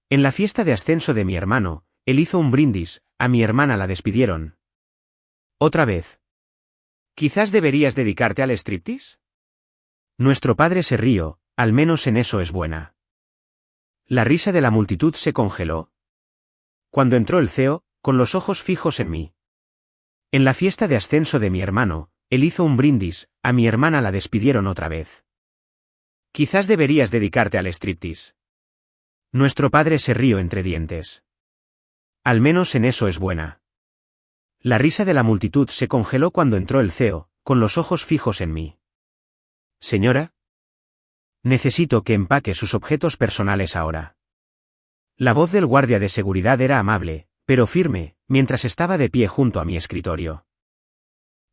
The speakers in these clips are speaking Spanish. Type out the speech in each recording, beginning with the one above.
En la fiesta de ascenso de mi hermano, él hizo un brindis, a mi hermana la despidieron. ¿Otra vez? ¿Quizás deberías dedicarte al striptease? Nuestro padre se rió, al menos en eso es buena. La risa de la multitud se congeló. Cuando entró el CEO, con los ojos fijos en mí. En la fiesta de ascenso de mi hermano, él hizo un brindis, a mi hermana la despidieron otra vez. Quizás deberías dedicarte al striptease. Nuestro padre se rió entre dientes. Al menos en eso es buena. La risa de la multitud se congeló cuando entró el CEO, con los ojos fijos en mí. Señora, necesito que empaque sus objetos personales ahora. La voz del guardia de seguridad era amable, pero firme, mientras estaba de pie junto a mi escritorio.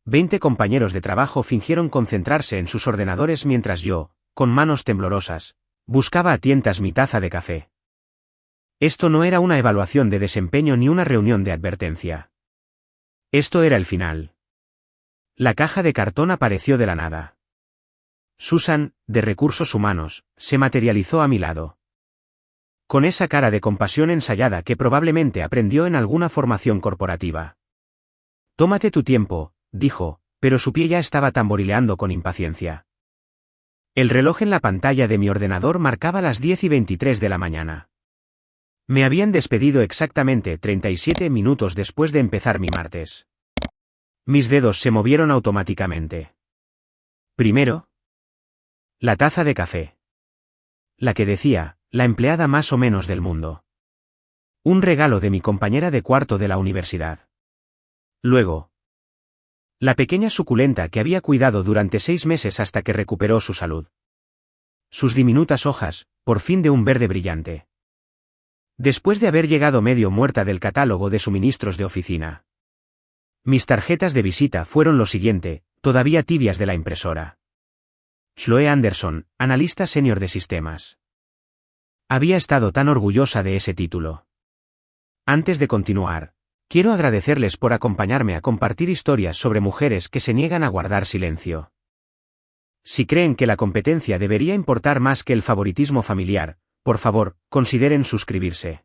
20 compañeros de trabajo fingieron concentrarse en sus ordenadores mientras yo, con manos temblorosas, buscaba a tientas mi taza de café. Esto no era una evaluación de desempeño ni una reunión de advertencia. Esto era el final. La caja de cartón apareció de la nada. Susan, de Recursos Humanos, se materializó a mi lado. Con esa cara de compasión ensayada que probablemente aprendió en alguna formación corporativa. Tómate tu tiempo, dijo, pero su pie ya estaba tamborileando con impaciencia. El reloj en la pantalla de mi ordenador marcaba las 10:23 de la mañana. Me habían despedido exactamente 37 minutos después de empezar mi martes. Mis dedos se movieron automáticamente. Primero, la taza de café. La que decía, la empleada más o menos del mundo. Un regalo de mi compañera de cuarto de la universidad. Luego, la pequeña suculenta que había cuidado durante 6 meses hasta que recuperó su salud. Sus diminutas hojas, por fin de un verde brillante. Después de haber llegado medio muerta del catálogo de suministros de oficina. Mis tarjetas de visita fueron lo siguiente, todavía tibias de la impresora. Chloe Anderson, analista senior de sistemas. Había estado tan orgullosa de ese título. Antes de continuar, quiero agradecerles por acompañarme a compartir historias sobre mujeres que se niegan a guardar silencio. Si creen que la competencia debería importar más que el favoritismo familiar, por favor, consideren suscribirse.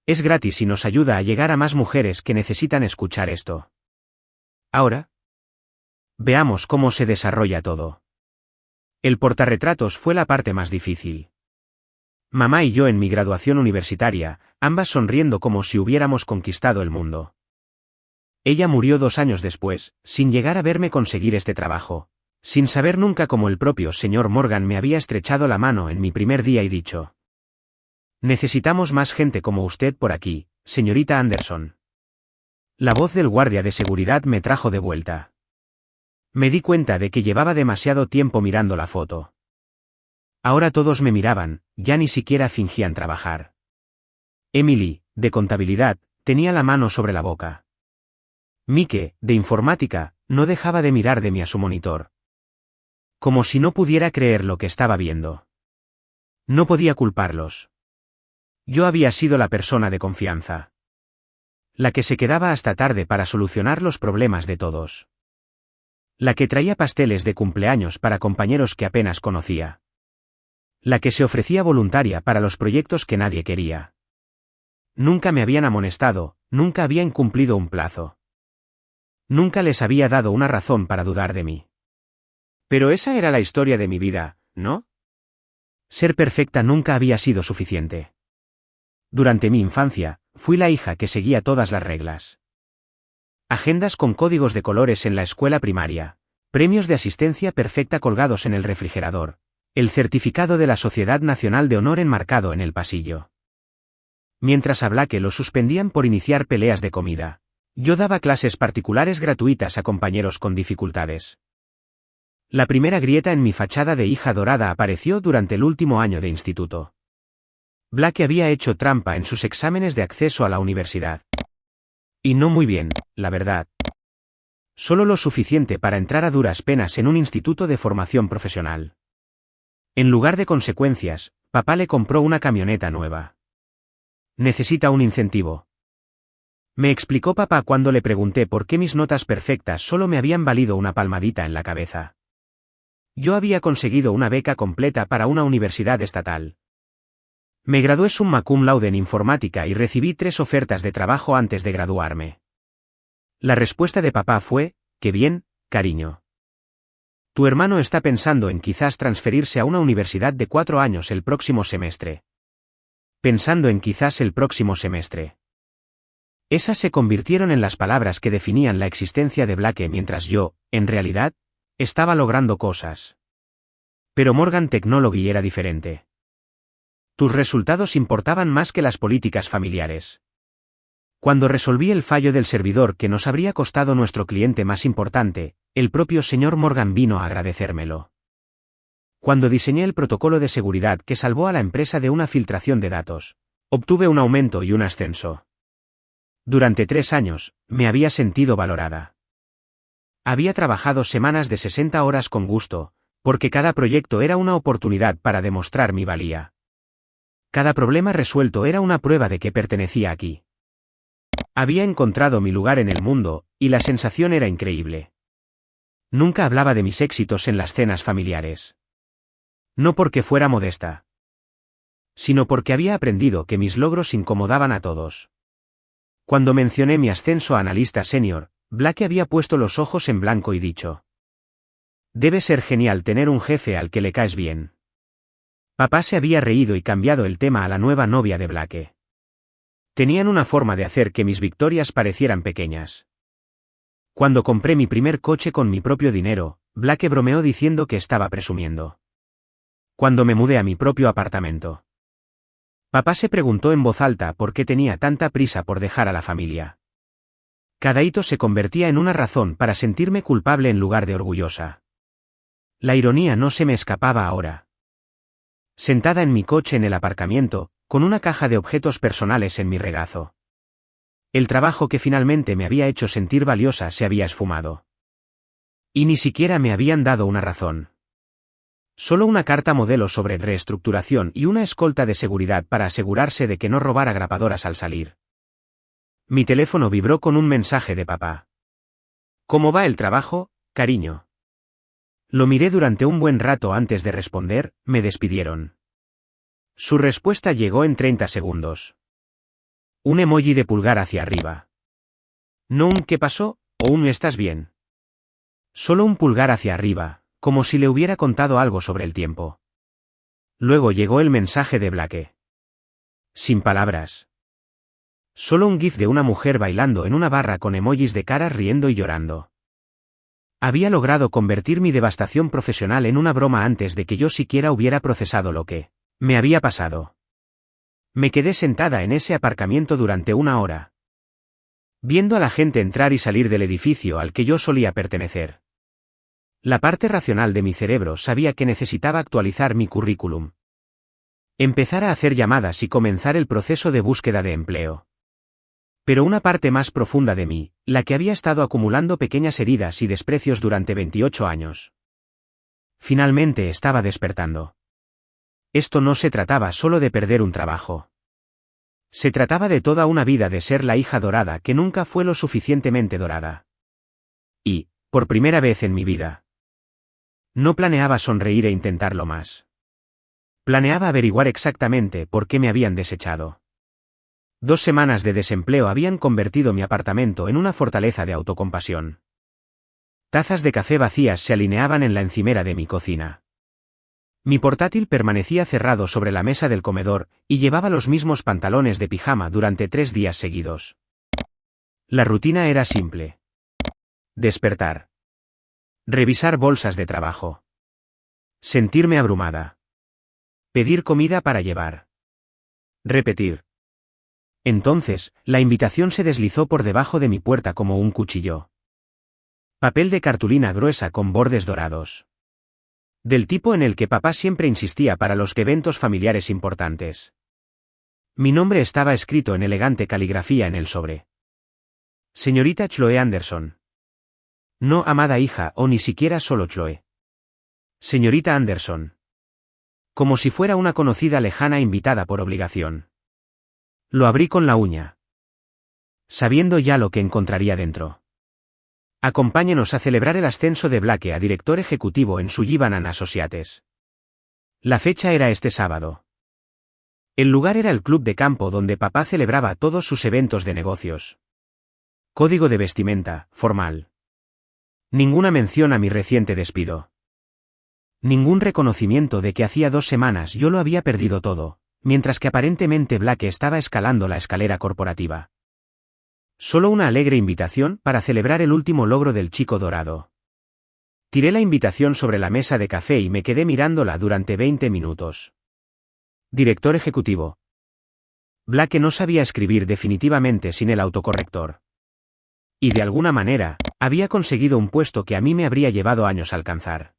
Es gratis y nos ayuda a llegar a más mujeres que necesitan escuchar esto. Ahora, veamos cómo se desarrolla todo. El portarretratos fue la parte más difícil. Mamá y yo en mi graduación universitaria, ambas sonriendo como si hubiéramos conquistado el mundo. Ella murió 2 años después, sin llegar a verme conseguir este trabajo, sin saber nunca cómo el propio señor Morgan me había estrechado la mano en mi primer día y dicho: necesitamos más gente como usted por aquí, señorita Anderson. La voz del guardia de seguridad me trajo de vuelta. Me di cuenta de que llevaba demasiado tiempo mirando la foto. Ahora todos me miraban, ya ni siquiera fingían trabajar. Emily, de contabilidad, tenía la mano sobre la boca. Mike, de informática, no dejaba de mirar de mí a su monitor. Como si no pudiera creer lo que estaba viendo. No podía culparlos. Yo había sido la persona de confianza. La que se quedaba hasta tarde para solucionar los problemas de todos. La que traía pasteles de cumpleaños para compañeros que apenas conocía. La que se ofrecía voluntaria para los proyectos que nadie quería. Nunca me habían amonestado, nunca había incumplido un plazo. Nunca les había dado una razón para dudar de mí. Pero esa era la historia de mi vida, ¿no? Ser perfecta nunca había sido suficiente. Durante mi infancia, fui la hija que seguía todas las reglas. Agendas con códigos de colores en la escuela primaria, premios de asistencia perfecta colgados en el refrigerador, el certificado de la Sociedad Nacional de Honor enmarcado en el pasillo. Mientras a Blake lo suspendían por iniciar peleas de comida, yo daba clases particulares gratuitas a compañeros con dificultades. La primera grieta en mi fachada de hija dorada apareció durante el último año de instituto. Blake había hecho trampa en sus exámenes de acceso a la universidad. Y no muy bien, la verdad. Solo lo suficiente para entrar a duras penas en un instituto de formación profesional. En lugar de consecuencias, papá le compró una camioneta nueva. Necesita un incentivo. Me explicó papá cuando le pregunté por qué mis notas perfectas solo me habían valido una palmadita en la cabeza. Yo había conseguido una beca completa para una universidad estatal. Me gradué summa cum laude en informática y recibí 3 ofertas de trabajo antes de graduarme. La respuesta de papá fue: «Qué bien, cariño. Tu hermano está pensando en quizás transferirse a una universidad de 4 años el próximo semestre». Pensando en quizás el próximo semestre. Esas se convirtieron en las palabras que definían la existencia de Blake mientras yo, en realidad, estaba logrando cosas. Pero Morgan Technology era diferente. Tus resultados importaban más que las políticas familiares. Cuando resolví el fallo del servidor que nos habría costado nuestro cliente más importante, el propio señor Morgan vino a agradecérmelo. Cuando diseñé el protocolo de seguridad que salvó a la empresa de una filtración de datos, obtuve un aumento y un ascenso. Durante 3 años, me había sentido valorada. Había trabajado semanas de 60 horas con gusto, porque cada proyecto era una oportunidad para demostrar mi valía. Cada problema resuelto era una prueba de que pertenecía aquí. Había encontrado mi lugar en el mundo, y la sensación era increíble. Nunca hablaba de mis éxitos en las cenas familiares. No porque fuera modesta, sino porque había aprendido que mis logros incomodaban a todos. Cuando mencioné mi ascenso a analista senior, Blake había puesto los ojos en blanco y dicho: «Debe ser genial tener un jefe al que le caes bien». Papá se había reído y cambiado el tema a la nueva novia de Blake. Tenían una forma de hacer que mis victorias parecieran pequeñas. Cuando compré mi primer coche con mi propio dinero, Blake bromeó diciendo que estaba presumiendo. Cuando me mudé a mi propio apartamento, papá se preguntó en voz alta por qué tenía tanta prisa por dejar a la familia. Cada hito se convertía en una razón para sentirme culpable en lugar de orgullosa. La ironía no se me escapaba ahora. Sentada en mi coche en el aparcamiento, con una caja de objetos personales en mi regazo. El trabajo que finalmente me había hecho sentir valiosa se había esfumado. Y ni siquiera me habían dado una razón. Solo una carta modelo sobre reestructuración y una escolta de seguridad para asegurarse de que no robara grapadoras al salir. Mi teléfono vibró con un mensaje de papá. «¿Cómo va el trabajo, cariño?». Lo miré durante un buen rato antes de responder. Me despidieron. Su respuesta llegó en 30 segundos. Un emoji de pulgar hacia arriba. No un «¿qué pasó?» o un «¿estás bien?». Solo un pulgar hacia arriba, como si le hubiera contado algo sobre el tiempo. Luego llegó el mensaje de Blake. Sin palabras. Solo un gif de una mujer bailando en una barra con emojis de caras riendo y llorando. Había logrado convertir mi devastación profesional en una broma antes de que yo siquiera hubiera procesado lo que me había pasado. Me quedé sentada en ese aparcamiento durante 1 hora, viendo a la gente entrar y salir del edificio al que yo solía pertenecer. La parte racional de mi cerebro sabía que necesitaba actualizar mi currículum. Empezar a hacer llamadas y comenzar el proceso de búsqueda de empleo. Pero una parte más profunda de mí, la que había estado acumulando pequeñas heridas y desprecios durante 28 años. Finalmente estaba despertando. Esto no se trataba solo de perder un trabajo. Se trataba de toda una vida de ser la hija dorada que nunca fue lo suficientemente dorada. Y, por primera vez en mi vida, no planeaba sonreír e intentarlo más. Planeaba averiguar exactamente por qué me habían desechado. 2 semanas de desempleo habían convertido mi apartamento en una fortaleza de autocompasión. Tazas de café vacías se alineaban en la encimera de mi cocina. Mi portátil permanecía cerrado sobre la mesa del comedor, y llevaba los mismos pantalones de pijama durante 3 días seguidos. La rutina era simple. Despertar. Revisar bolsas de trabajo. Sentirme abrumada. Pedir comida para llevar. Repetir. Entonces, la invitación se deslizó por debajo de mi puerta como un cuchillo. Papel de cartulina gruesa con bordes dorados. Del tipo en el que papá siempre insistía para los eventos familiares importantes. Mi nombre estaba escrito en elegante caligrafía en el sobre. Señorita Chloe Anderson. No amada hija o ni siquiera solo Chloe. Señorita Anderson. Como si fuera una conocida lejana invitada por obligación. Lo abrí con la uña, sabiendo ya lo que encontraría dentro. Acompáñenos a celebrar el ascenso de Blake a director ejecutivo en Sullivan & Associates. La fecha era este sábado. El lugar era el club de campo donde papá celebraba todos sus eventos de negocios. Código de vestimenta, formal. Ninguna mención a mi reciente despido. Ningún reconocimiento de que hacía 2 semanas yo lo había perdido todo, mientras que aparentemente Blake estaba escalando la escalera corporativa. Solo una alegre invitación para celebrar el último logro del chico dorado. Tiré la invitación sobre la mesa de café y me quedé mirándola durante 20 minutos. Director ejecutivo. Blake no sabía escribir definitivamente sin el autocorrector. Y de alguna manera, había conseguido un puesto que a mí me habría llevado años alcanzar.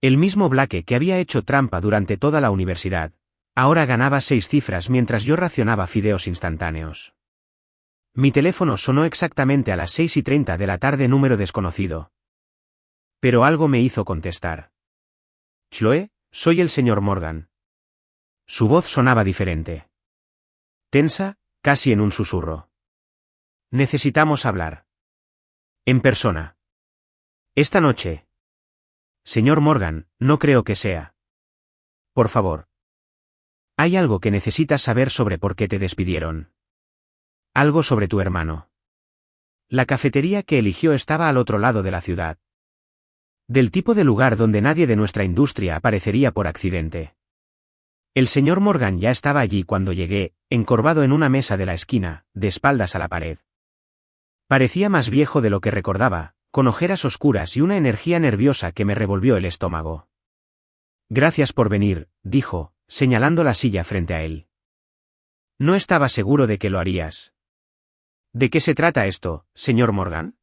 El mismo Blake que había hecho trampa durante toda la universidad, ahora ganaba 6 cifras mientras yo racionaba fideos instantáneos. Mi teléfono sonó exactamente a las 6:30 de la tarde, número desconocido. Pero algo me hizo contestar. Chloe, soy el señor Morgan. Su voz sonaba diferente. Tensa, casi en un susurro. Necesitamos hablar. En persona. Esta noche. Señor Morgan, no creo que sea. Por favor. Hay algo que necesitas saber sobre por qué te despidieron. Algo sobre tu hermano. La cafetería que eligió estaba al otro lado de la ciudad. Del tipo de lugar donde nadie de nuestra industria aparecería por accidente. El señor Morgan ya estaba allí cuando llegué, encorvado en una mesa de la esquina, de espaldas a la pared. Parecía más viejo de lo que recordaba, con ojeras oscuras y una energía nerviosa que me revolvió el estómago. Gracias por venir, dijo, señalando la silla frente a él. No estaba seguro de que lo harías. ¿De qué se trata esto, señor Morgan?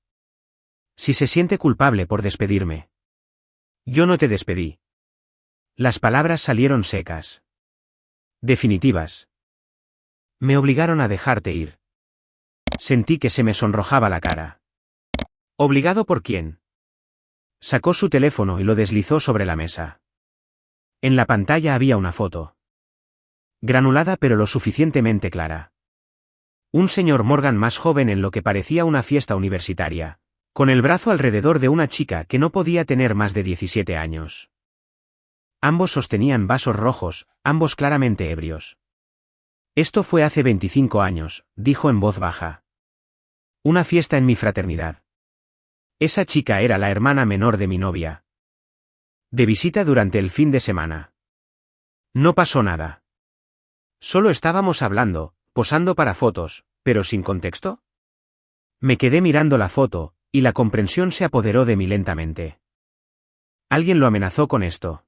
Si se siente culpable por despedirme. Yo no te despedí. Las palabras salieron secas. Definitivas. Me obligaron a dejarte ir. Sentí que se me sonrojaba la cara. ¿Obligado por quién? Sacó su teléfono y lo deslizó sobre la mesa. En la pantalla había una foto. Granulada pero lo suficientemente clara. Un señor Morgan más joven en lo que parecía una fiesta universitaria, con el brazo alrededor de una chica que no podía tener más de 17 años. Ambos sostenían vasos rojos, ambos claramente ebrios. Esto fue hace 25 años, dijo en voz baja. Una fiesta en mi fraternidad. Esa chica era la hermana menor de mi novia. De visita durante el fin de semana. No pasó nada. Solo estábamos hablando, posando para fotos, pero sin contexto. Me quedé mirando la foto, y la comprensión se apoderó de mí lentamente. Alguien lo amenazó con esto.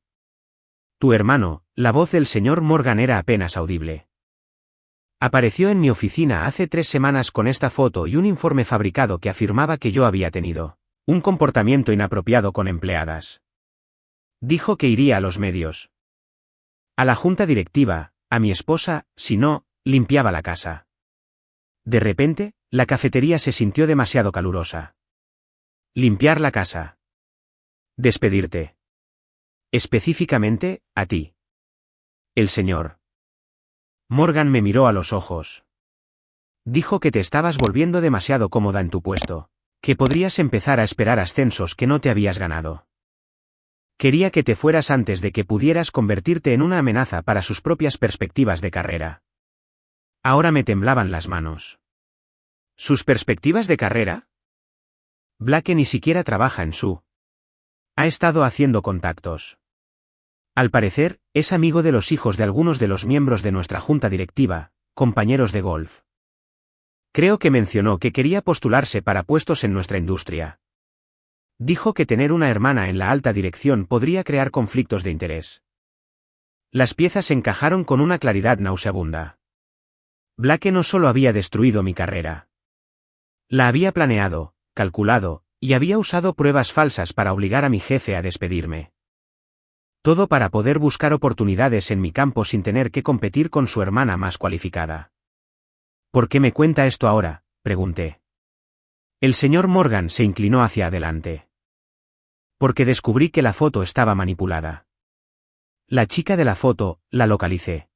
Tu hermano, la voz del señor Morgan era apenas audible. Apareció en mi oficina hace 3 semanas con esta foto y un informe fabricado que afirmaba que yo había tenido un comportamiento inapropiado con empleadas. Dijo que iría a los medios. A la junta directiva, a mi esposa, si no, limpiaba la casa. De repente, la cafetería se sintió demasiado calurosa. Limpiar la casa. Despedirte. Específicamente, a ti. El señor Morgan me miró a los ojos. Dijo que te estabas volviendo demasiado cómoda en tu puesto, que podrías empezar a esperar ascensos que no te habías ganado. Quería que te fueras antes de que pudieras convertirte en una amenaza para sus propias perspectivas de carrera. Ahora me temblaban las manos. ¿Sus perspectivas de carrera? Blake ni siquiera trabaja en su. Ha estado haciendo contactos. Al parecer, es amigo de los hijos de algunos de los miembros de nuestra junta directiva, compañeros de golf. Creo que mencionó que quería postularse para puestos en nuestra industria. Dijo que tener una hermana en la alta dirección podría crear conflictos de interés. Las piezas encajaron con una claridad nauseabunda. Blake no solo había destruido mi carrera. La había planeado, calculado, y había usado pruebas falsas para obligar a mi jefe a despedirme. Todo para poder buscar oportunidades en mi campo sin tener que competir con su hermana más cualificada. ¿Por qué me cuenta esto ahora?, pregunté. El señor Morgan se inclinó hacia adelante. Porque descubrí que la foto estaba manipulada. La chica de la foto, la localicé.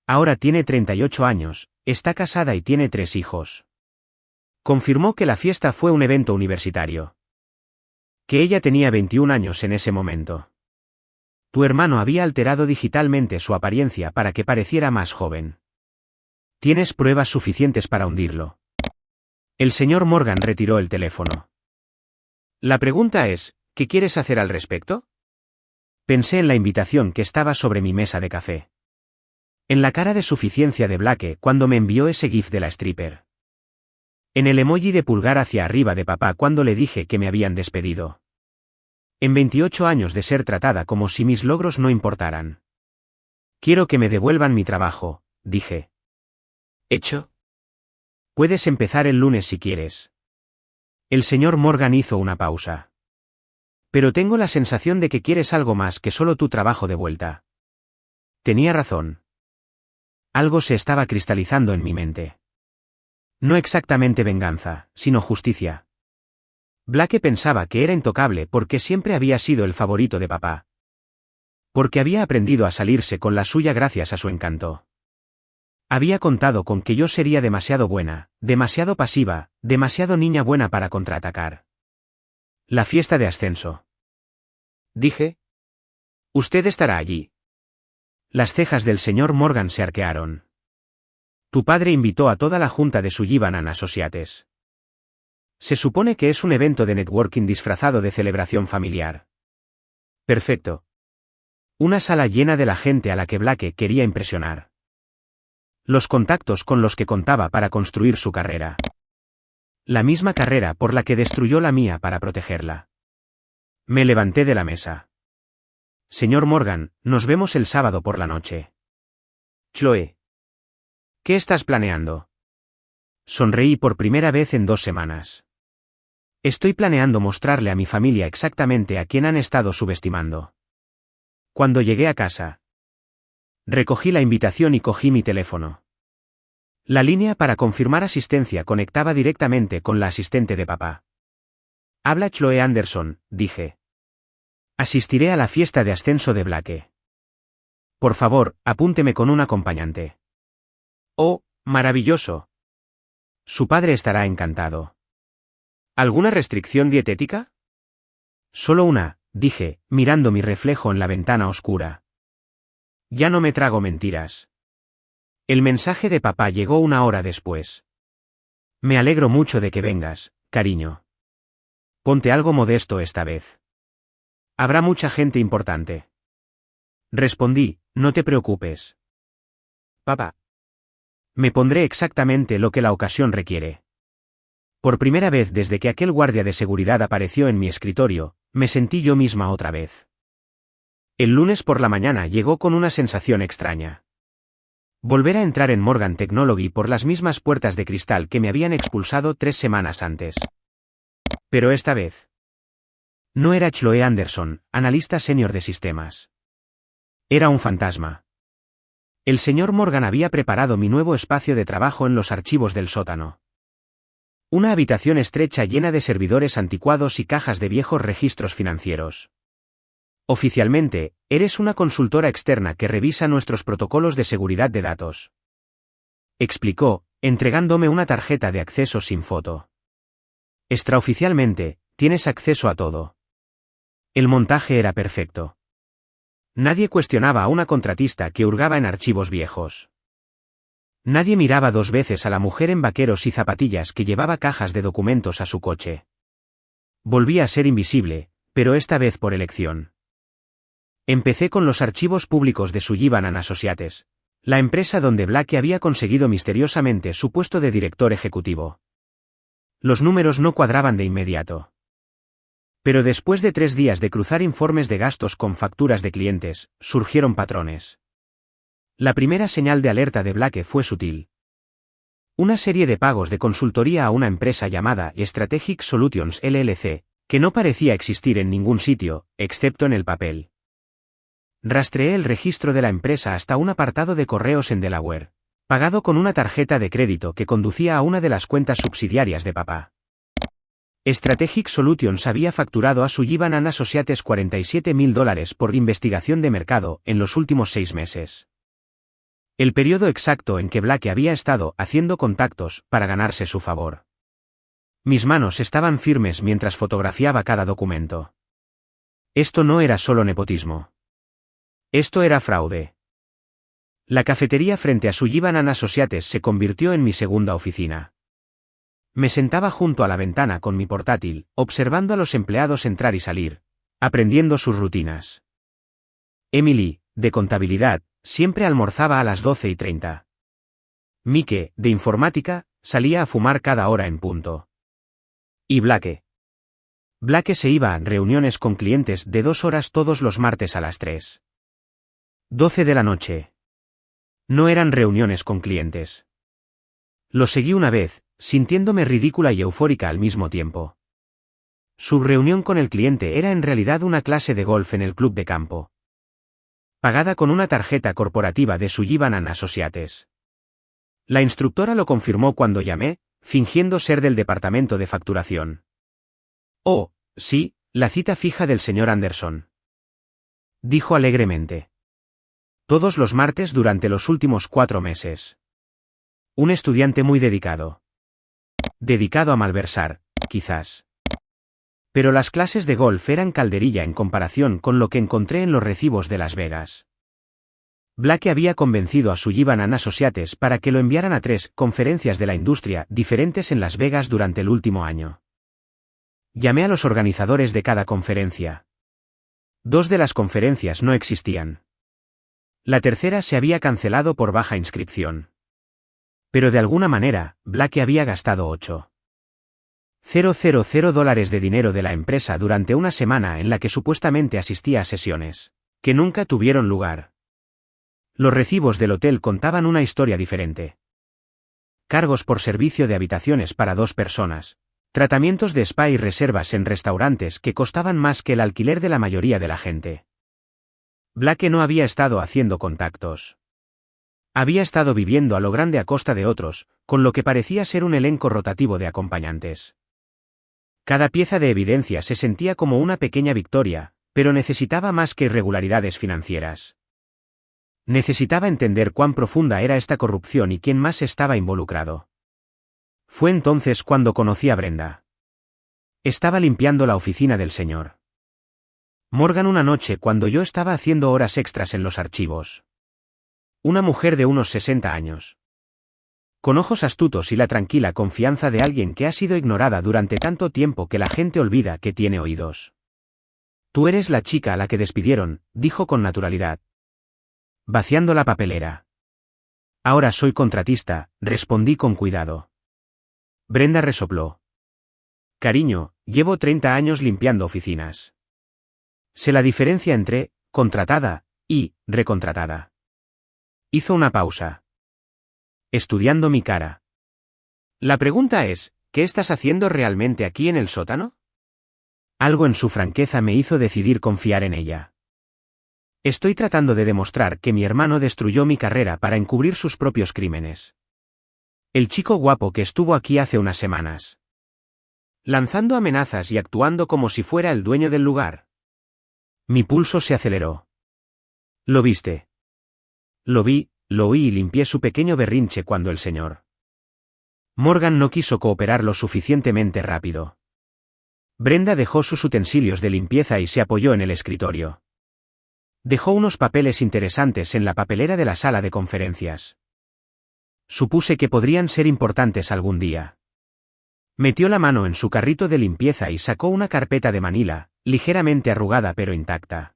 Ahora tiene 38 años, está casada y tiene 3 hijos. Confirmó que la fiesta fue un evento universitario. Que ella tenía 21 años en ese momento. Tu hermano había alterado digitalmente su apariencia para que pareciera más joven. Tienes pruebas suficientes para hundirlo. El señor Morgan retiró el teléfono. La pregunta es, ¿qué quieres hacer al respecto? Pensé en la invitación que estaba sobre mi mesa de café. En la cara de suficiencia de Blake cuando me envió ese gif de la stripper. En el emoji de pulgar hacia arriba de papá cuando le dije que me habían despedido. En 28 años de ser tratada como si mis logros no importaran. Quiero que me devuelvan mi trabajo, dije. ¿Hecho? Puedes empezar el lunes si quieres. El señor Morgan hizo una pausa. Pero tengo la sensación de que quieres algo más que solo tu trabajo de vuelta. Tenía razón. Algo se estaba cristalizando en mi mente. No exactamente venganza, sino justicia. Blake pensaba que era intocable porque siempre había sido el favorito de papá. Porque había aprendido a salirse con la suya gracias a su encanto. Había contado con que yo sería demasiado buena, demasiado pasiva, demasiado niña buena para contraatacar. La fiesta de ascenso. Dije. Usted estará allí. Las cejas del señor Morgan se arquearon. Tu padre invitó a toda la junta de Sullivan & Associates. Se supone que es un evento de networking disfrazado de celebración familiar. Perfecto. Una sala llena de la gente a la que Blake quería impresionar. Los contactos con los que contaba para construir su carrera. La misma carrera por la que destruyó la mía para protegerla. Me levanté de la mesa. Señor Morgan, nos vemos el sábado por la noche. Chloe. ¿Qué estás planeando? Sonreí por primera vez en 2 semanas. Estoy planeando mostrarle a mi familia exactamente a quién han estado subestimando. Cuando llegué a casa, recogí la invitación y cogí mi teléfono. La línea para confirmar asistencia conectaba directamente con la asistente de papá. Habla Chloe Anderson, dije. Asistiré a la fiesta de ascenso de Blake. Por favor, apúnteme con un acompañante. Oh, maravilloso. Su padre estará encantado. ¿Alguna restricción dietética? Solo una, dije, mirando mi reflejo en la ventana oscura. Ya no me trago mentiras. El mensaje de papá llegó 1 hora después. Me alegro mucho de que vengas, cariño. Ponte algo modesto esta vez. Habrá mucha gente importante. Respondí, no te preocupes. Papá. Me pondré exactamente lo que la ocasión requiere. Por primera vez desde que aquel guardia de seguridad apareció en mi escritorio, me sentí yo misma otra vez. El lunes por la mañana llegó con una sensación extraña. Volver a entrar en Morgan Technology por las mismas puertas de cristal que me habían expulsado 3 semanas antes. Pero esta vez. No era Chloe Anderson, analista senior de sistemas. Era un fantasma. El señor Morgan había preparado mi nuevo espacio de trabajo en los archivos del sótano. Una habitación estrecha llena de servidores anticuados y cajas de viejos registros financieros. Oficialmente, eres una consultora externa que revisa nuestros protocolos de seguridad de datos. Explicó, entregándome una tarjeta de acceso sin foto. Extraoficialmente, tienes acceso a todo. El montaje era perfecto. Nadie cuestionaba a una contratista que hurgaba en archivos viejos. Nadie miraba 2 veces a la mujer en vaqueros y zapatillas que llevaba cajas de documentos a su coche. Volví a ser invisible, pero esta vez por elección. Empecé con los archivos públicos de Sullivan & Associates, la empresa donde Blake había conseguido misteriosamente su puesto de director ejecutivo. Los números no cuadraban de inmediato. Pero después de 3 días de cruzar informes de gastos con facturas de clientes, surgieron patrones. La primera señal de alerta de Blake fue sutil. Una serie de pagos de consultoría a una empresa llamada Strategic Solutions LLC, que no parecía existir en ningún sitio, excepto en el papel. Rastreé el registro de la empresa hasta un apartado de correos en Delaware, pagado con una tarjeta de crédito que conducía a una de las cuentas subsidiarias de papá. Strategic Solutions había facturado a Sullivan & Associates $47.000 por investigación de mercado en los últimos 6 meses. El periodo exacto en que Blake había estado haciendo contactos para ganarse su favor. Mis manos estaban firmes mientras fotografiaba cada documento. Esto no era solo nepotismo. Esto era fraude. La cafetería frente a Sullivan & Associates se convirtió en mi segunda oficina. Me sentaba junto a la ventana con mi portátil, observando a los empleados entrar y salir, aprendiendo sus rutinas. Emily, de contabilidad, siempre almorzaba a las 12:30. Mike, de informática, salía a fumar cada hora en punto. Y Blake. Blake se iba a reuniones con clientes de 2 horas todos los martes a las 3:12 de la noche. No eran reuniones con clientes. Lo seguí una vez, sintiéndome ridícula y eufórica al mismo tiempo. Su reunión con el cliente era en realidad una clase de golf en el club de campo, pagada con una tarjeta corporativa de Sullivan & Associates. La instructora lo confirmó cuando llamé, fingiendo ser del departamento de facturación. Oh, sí, la cita fija del señor Anderson, dijo alegremente. Todos los martes durante los últimos 4 meses. Un estudiante muy dedicado. Dedicado a malversar, quizás. Pero las clases de golf eran calderilla en comparación con lo que encontré en los recibos de Las Vegas. Blake había convencido a Sullivan & Associates para que lo enviaran a 3 conferencias de la industria diferentes en Las Vegas durante el último año. Llamé a los organizadores de cada conferencia. 2 de las conferencias no existían. La tercera se había cancelado por baja inscripción. Pero de alguna manera, Blake había gastado $8,000 de dinero de la empresa durante una semana en la que supuestamente asistía a sesiones, que nunca tuvieron lugar. Los recibos del hotel contaban una historia diferente. Cargos por servicio de habitaciones para 2 personas, tratamientos de spa y reservas en restaurantes que costaban más que el alquiler de la mayoría de la gente. Blake no había estado haciendo contactos. Había estado viviendo a lo grande a costa de otros, con lo que parecía ser un elenco rotativo de acompañantes. Cada pieza de evidencia se sentía como una pequeña victoria, pero necesitaba más que irregularidades financieras. Necesitaba entender cuán profunda era esta corrupción y quién más estaba involucrado. Fue entonces cuando conocí a Brenda. Estaba limpiando la oficina del señor Morgan una noche cuando yo estaba haciendo horas extras en los archivos. Una mujer de unos 60 años. Con ojos astutos y la tranquila confianza de alguien que ha sido ignorada durante tanto tiempo que la gente olvida que tiene oídos. Tú eres la chica a la que despidieron, dijo con naturalidad, vaciando la papelera. Ahora soy contratista, respondí con cuidado. Brenda resopló. Cariño, llevo 30 años limpiando oficinas. Sé la diferencia entre contratada y recontratada. Hizo una pausa, estudiando mi cara. La pregunta es, ¿qué estás haciendo realmente aquí en el sótano? Algo en su franqueza me hizo decidir confiar en ella. Estoy tratando de demostrar que mi hermano destruyó mi carrera para encubrir sus propios crímenes. El chico guapo que estuvo aquí hace unas semanas, lanzando amenazas y actuando como si fuera el dueño del lugar. Mi pulso se aceleró. ¿Lo viste? Lo vi, lo oí y limpié su pequeño berrinche cuando el señor Morgan no quiso cooperar lo suficientemente rápido. Brenda dejó sus utensilios de limpieza y se apoyó en el escritorio. Dejó unos papeles interesantes en la papelera de la sala de conferencias. Supuse que podrían ser importantes algún día. Metió la mano en su carrito de limpieza y sacó una carpeta de manila, ligeramente arrugada pero intacta.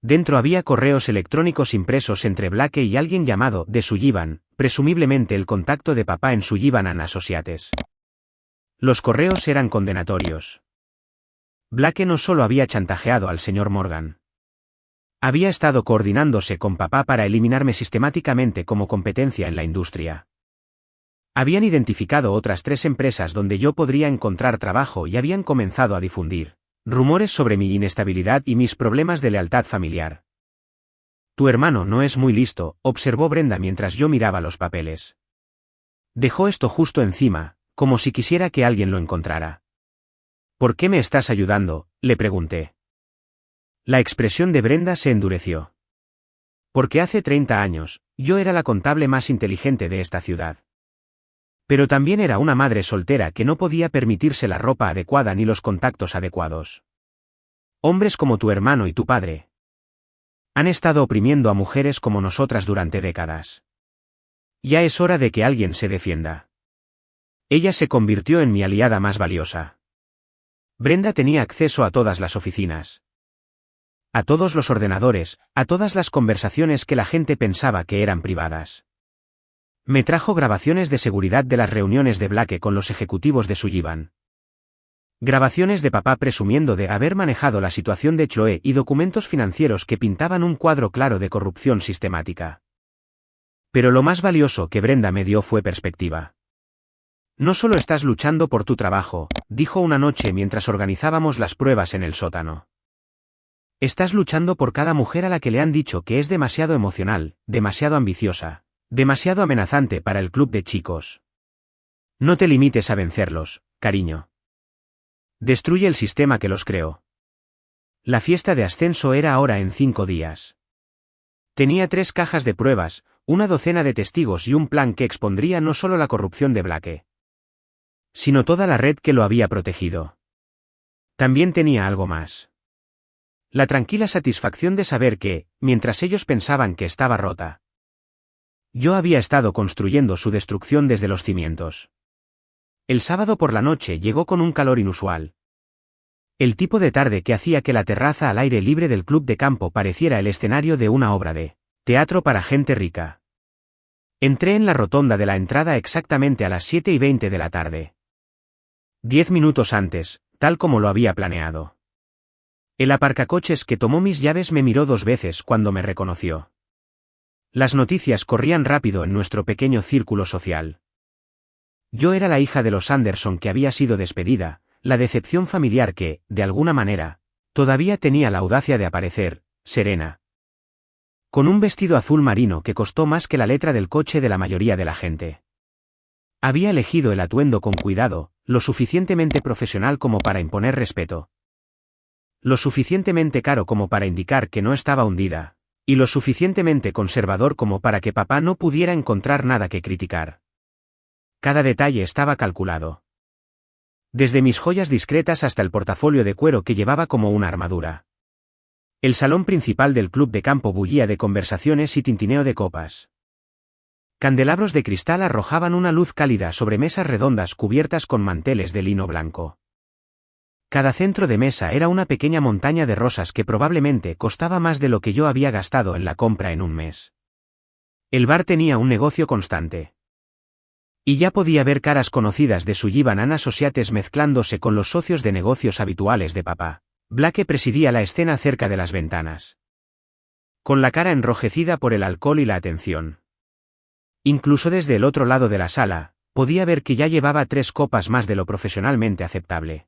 Dentro había correos electrónicos impresos entre Blake y alguien llamado de Sullivan, presumiblemente el contacto de papá en Sullivan & Associates. Los correos eran condenatorios. Blake no solo había chantajeado al señor Morgan. Había estado coordinándose con papá para eliminarme sistemáticamente como competencia en la industria. Habían identificado otras 3 empresas donde yo podría encontrar trabajo y habían comenzado a difundir rumores sobre mi inestabilidad y mis problemas de lealtad familiar. Tu hermano no es muy listo, observó Brenda mientras yo miraba los papeles. Dejó esto justo encima, como si quisiera que alguien lo encontrara. ¿Por qué me estás ayudando?, le pregunté. La expresión de Brenda se endureció. Porque hace 30 años, yo era la contable más inteligente de esta ciudad. Pero también era una madre soltera que no podía permitirse la ropa adecuada ni los contactos adecuados. Hombres como tu hermano y tu padre Han estado oprimiendo a mujeres como nosotras durante décadas. Ya es hora de que alguien se defienda. Ella se convirtió en mi aliada más valiosa. Brenda tenía acceso a todas las oficinas. A todos los ordenadores, a todas las conversaciones que la gente pensaba que eran privadas. Me trajo grabaciones de seguridad de las reuniones de Blake con los ejecutivos de Sullivan. Grabaciones de papá presumiendo de haber manejado la situación de Chloe y documentos financieros que pintaban un cuadro claro de corrupción sistemática. Pero lo más valioso que Brenda me dio fue perspectiva. No solo estás luchando por tu trabajo, dijo una noche mientras organizábamos las pruebas en el sótano. Estás luchando por cada mujer a la que le han dicho que es demasiado emocional, demasiado ambiciosa, demasiado amenazante para el club de chicos. No te limites a vencerlos, cariño. Destruye el sistema que los creó. La fiesta de ascenso era ahora en 5 días. Tenía 3 cajas de pruebas, una docena de testigos y un plan que expondría no solo la corrupción de Blake, sino toda la red que lo había protegido. También tenía algo más. La tranquila satisfacción de saber que, mientras ellos pensaban que estaba rota, yo había estado construyendo su destrucción desde los cimientos. El sábado por la noche llegó con un calor inusual. El tipo de tarde que hacía que la terraza al aire libre del club de campo pareciera el escenario de una obra de teatro para gente rica. Entré en la rotonda de la entrada exactamente a las 7:20 de la tarde. 10 minutos antes, tal como lo había planeado. El aparcacoches que tomó mis llaves me miró 2 veces cuando me reconoció. Las noticias corrían rápido en nuestro pequeño círculo social. Yo era la hija de los Anderson que había sido despedida, la decepción familiar que, de alguna manera, todavía tenía la audacia de aparecer, serena. Con un vestido azul marino que costó más que la letra del coche de la mayoría de la gente. Había elegido el atuendo con cuidado, lo suficientemente profesional como para imponer respeto. Lo suficientemente caro como para indicar que no estaba hundida, y lo suficientemente conservador como para que papá no pudiera encontrar nada que criticar. Cada detalle estaba calculado. Desde mis joyas discretas hasta el portafolio de cuero que llevaba como una armadura. El salón principal del club de campo bullía de conversaciones y tintineo de copas. Candelabros de cristal arrojaban una luz cálida sobre mesas redondas cubiertas con manteles de lino blanco. Cada centro de mesa era una pequeña montaña de rosas que probablemente costaba más de lo que yo había gastado en la compra en un mes. El bar tenía un negocio constante. Y ya podía ver caras conocidas de Sullivan and Associates mezclándose con los socios de negocios habituales de papá. Blake presidía la escena cerca de las ventanas. Con la cara enrojecida por el alcohol y la atención. Incluso desde el otro lado de la sala, podía ver que ya llevaba 3 copas más de lo profesionalmente aceptable.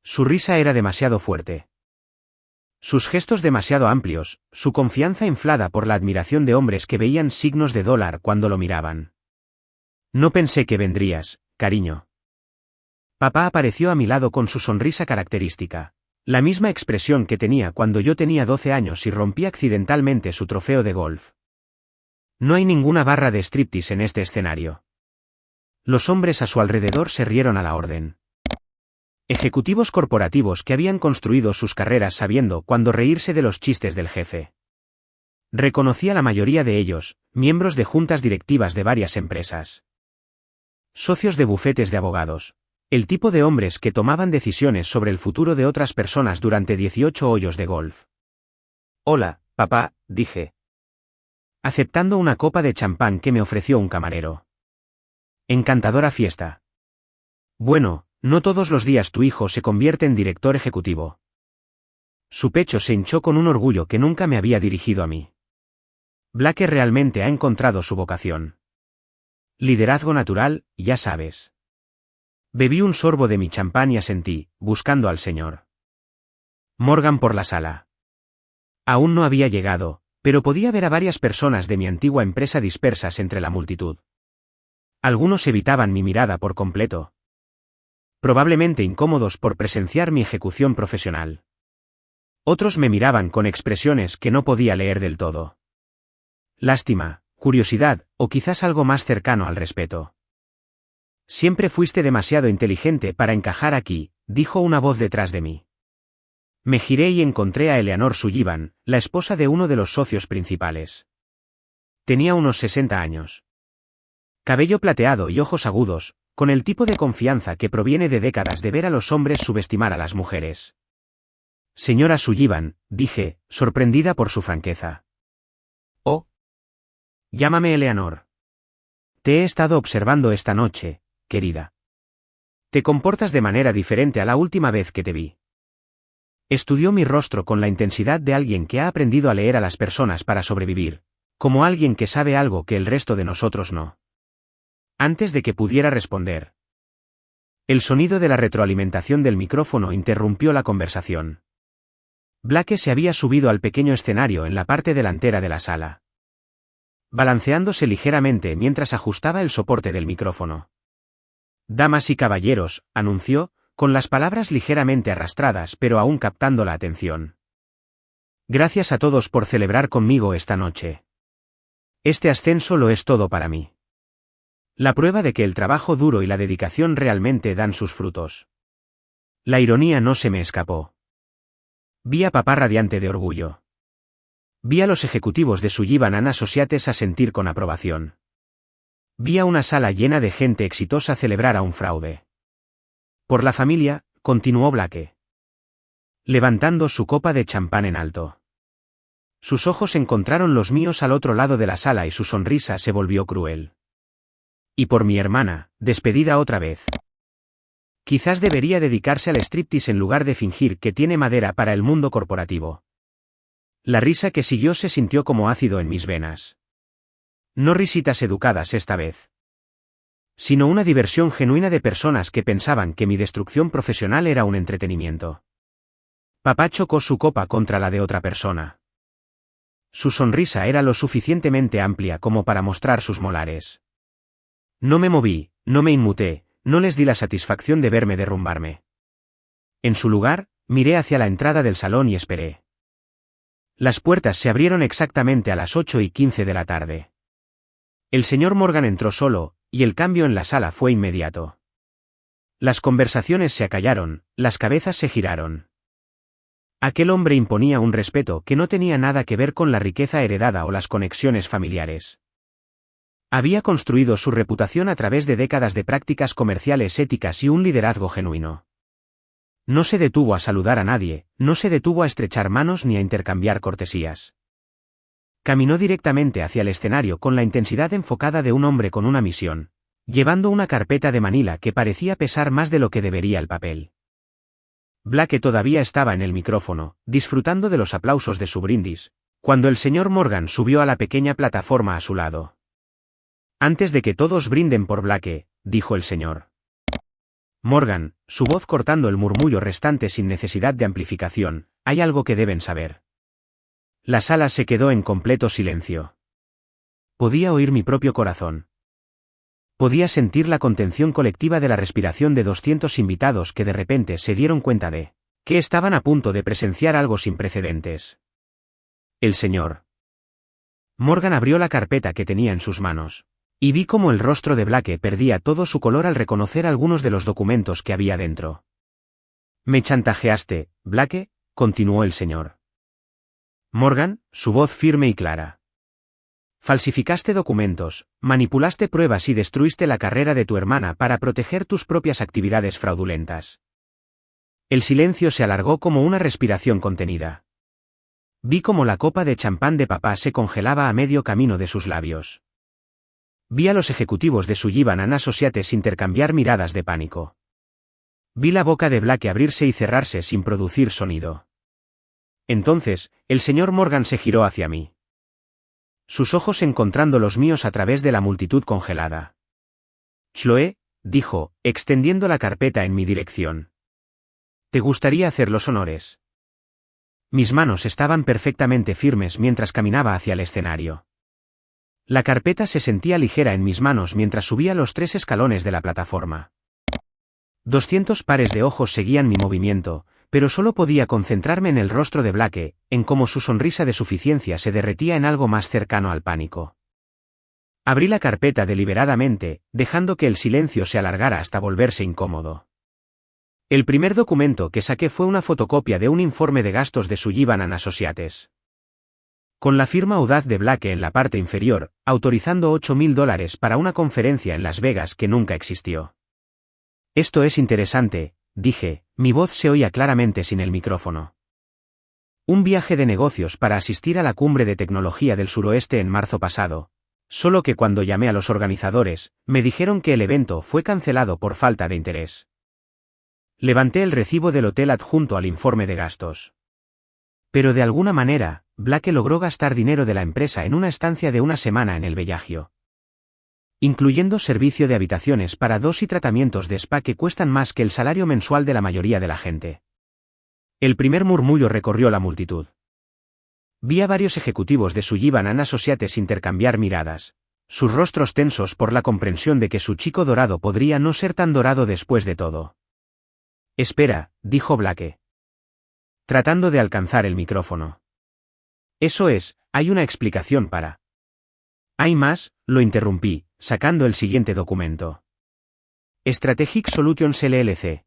Su risa era demasiado fuerte. Sus gestos demasiado amplios, su confianza inflada por la admiración de hombres que veían signos de dólar cuando lo miraban. No pensé que vendrías, cariño. Papá apareció a mi lado con su sonrisa característica. La misma expresión que tenía cuando yo tenía 12 años y rompí accidentalmente su trofeo de golf. No hay ninguna barra de striptease en este escenario. Los hombres a su alrededor se rieron a la orden. Ejecutivos corporativos que habían construido sus carreras sabiendo cuándo reírse de los chistes del jefe. Reconocí a la mayoría de ellos, miembros de juntas directivas de varias empresas. Socios de bufetes de abogados. El tipo de hombres que tomaban decisiones sobre el futuro de otras personas durante 18 hoyos de golf. Hola, papá, dije. Aceptando una copa de champán que me ofreció un camarero. Encantadora fiesta. Bueno, no todos los días tu hijo se convierte en director ejecutivo. Su pecho se hinchó con un orgullo que nunca me había dirigido a mí. Blake realmente ha encontrado su vocación. Liderazgo natural, ya sabes. Bebí un sorbo de mi champán y asentí, buscando al señor Morgan por la sala. Aún no había llegado, pero podía ver a varias personas de mi antigua empresa dispersas entre la multitud. Algunos evitaban mi mirada por completo. Probablemente incómodos por presenciar mi ejecución profesional. Otros me miraban con expresiones que no podía leer del todo. Lástima, curiosidad, o quizás algo más cercano al respeto. Siempre fuiste demasiado inteligente para encajar aquí, dijo una voz detrás de mí. Me giré y encontré a Eleanor Sullivan, la esposa de uno de los socios principales. Tenía unos 60 años. Cabello plateado y ojos agudos, con el tipo de confianza que proviene de décadas de ver a los hombres subestimar a las mujeres. Señora Sullivan, dije, sorprendida por su franqueza. Oh. Llámame Eleanor. Te he estado observando esta noche, querida. Te comportas de manera diferente a la última vez que te vi. Estudió mi rostro con la intensidad de alguien que ha aprendido a leer a las personas para sobrevivir, como alguien que sabe algo que el resto de nosotros no. Antes de que pudiera responder, el sonido de la retroalimentación del micrófono interrumpió la conversación. Blake se había subido al pequeño escenario en la parte delantera de la sala, balanceándose ligeramente mientras ajustaba el soporte del micrófono. Damas y caballeros, anunció, con las palabras ligeramente arrastradas pero aún captando la atención. Gracias a todos por celebrar conmigo esta noche. Este ascenso lo es todo para mí. La prueba de que el trabajo duro y la dedicación realmente dan sus frutos. La ironía no se me escapó. Vi a papá radiante de orgullo. Vi a los ejecutivos de Sullivan & Associates asentir con aprobación. Vi a una sala llena de gente exitosa celebrar a un fraude. Por la familia, continuó Blake, levantando su copa de champán en alto. Sus ojos encontraron los míos al otro lado de la sala y su sonrisa se volvió cruel. Y por mi hermana, despedida otra vez. Quizás debería dedicarse al striptease en lugar de fingir que tiene madera para el mundo corporativo. La risa que siguió se sintió como ácido en mis venas. No risitas educadas esta vez, sino una diversión genuina de personas que pensaban que mi destrucción profesional era un entretenimiento. Papá chocó su copa contra la de otra persona. Su sonrisa era lo suficientemente amplia como para mostrar sus molares. No me moví, no me inmuté, no les di la satisfacción de verme derrumbarme. En su lugar, miré hacia la entrada del salón y esperé. Las puertas se abrieron exactamente a las 8:15 de la tarde. El señor Morgan entró solo, y el cambio en la sala fue inmediato. Las conversaciones se acallaron, las cabezas se giraron. Aquel hombre imponía un respeto que no tenía nada que ver con la riqueza heredada o las conexiones familiares. Había construido su reputación a través de décadas de prácticas comerciales éticas y un liderazgo genuino. No se detuvo a saludar a nadie, no se detuvo a estrechar manos ni a intercambiar cortesías. Caminó directamente hacia el escenario con la intensidad enfocada de un hombre con una misión, llevando una carpeta de manila que parecía pesar más de lo que debería el papel. Blake todavía estaba en el micrófono, disfrutando de los aplausos de su brindis, cuando el señor Morgan subió a la pequeña plataforma a su lado. Antes de que todos brinden por Blake, dijo el señor Morgan, su voz cortando el murmullo restante sin necesidad de amplificación, hay algo que deben saber. La sala se quedó en completo silencio. Podía oír mi propio corazón. Podía sentir la contención colectiva de la respiración de 200 invitados que de repente se dieron cuenta de que estaban a punto de presenciar algo sin precedentes. El señor Morgan abrió la carpeta que tenía en sus manos, y vi cómo el rostro de Blake perdía todo su color al reconocer algunos de los documentos que había dentro. Me chantajeaste, Blake, continuó el señor Morgan, su voz firme y clara. Falsificaste documentos, manipulaste pruebas y destruiste la carrera de tu hermana para proteger tus propias actividades fraudulentas. El silencio se alargó como una respiración contenida. Vi cómo la copa de champán de papá se congelaba a medio camino de sus labios. Vi a los ejecutivos de Sullivan & Associates intercambiar miradas de pánico. Vi la boca de Blake abrirse y cerrarse sin producir sonido. Entonces, el señor Morgan se giró hacia mí. Sus ojos encontrando los míos a través de la multitud congelada. Chloe, dijo, extendiendo la carpeta en mi dirección. ¿Te gustaría hacer los honores? Mis manos estaban perfectamente firmes mientras caminaba hacia el escenario. La carpeta se sentía ligera en mis manos mientras subía los 3 escalones de la plataforma. 200 pares de ojos seguían mi movimiento, pero solo podía concentrarme en el rostro de Blake, en cómo su sonrisa de suficiencia se derretía en algo más cercano al pánico. Abrí la carpeta deliberadamente, dejando que el silencio se alargara hasta volverse incómodo. El primer documento que saqué fue una fotocopia de un informe de gastos de Sullivan & Associates. Con la firma audaz de Blake en la parte inferior, autorizando $8.000 para una conferencia en Las Vegas que nunca existió. Esto es interesante, dije, mi voz se oía claramente sin el micrófono. Un viaje de negocios para asistir a la cumbre de tecnología del suroeste en marzo pasado, solo que cuando llamé a los organizadores, me dijeron que el evento fue cancelado por falta de interés. Levanté el recibo del hotel adjunto al informe de gastos. Pero de alguna manera, Blake logró gastar dinero de la empresa en una estancia de una semana en el Bellagio. Incluyendo servicio de habitaciones para 2 y tratamientos de spa que cuestan más que el salario mensual de la mayoría de la gente. El primer murmullo recorrió la multitud. Vi a varios ejecutivos de Sullivan & Associates intercambiar miradas, sus rostros tensos por la comprensión de que su chico dorado podría no ser tan dorado después de todo. Espera, dijo Blake, tratando de alcanzar el micrófono. Eso es, hay una explicación para. Hay más, lo interrumpí, sacando el siguiente documento. Strategic Solutions LLC.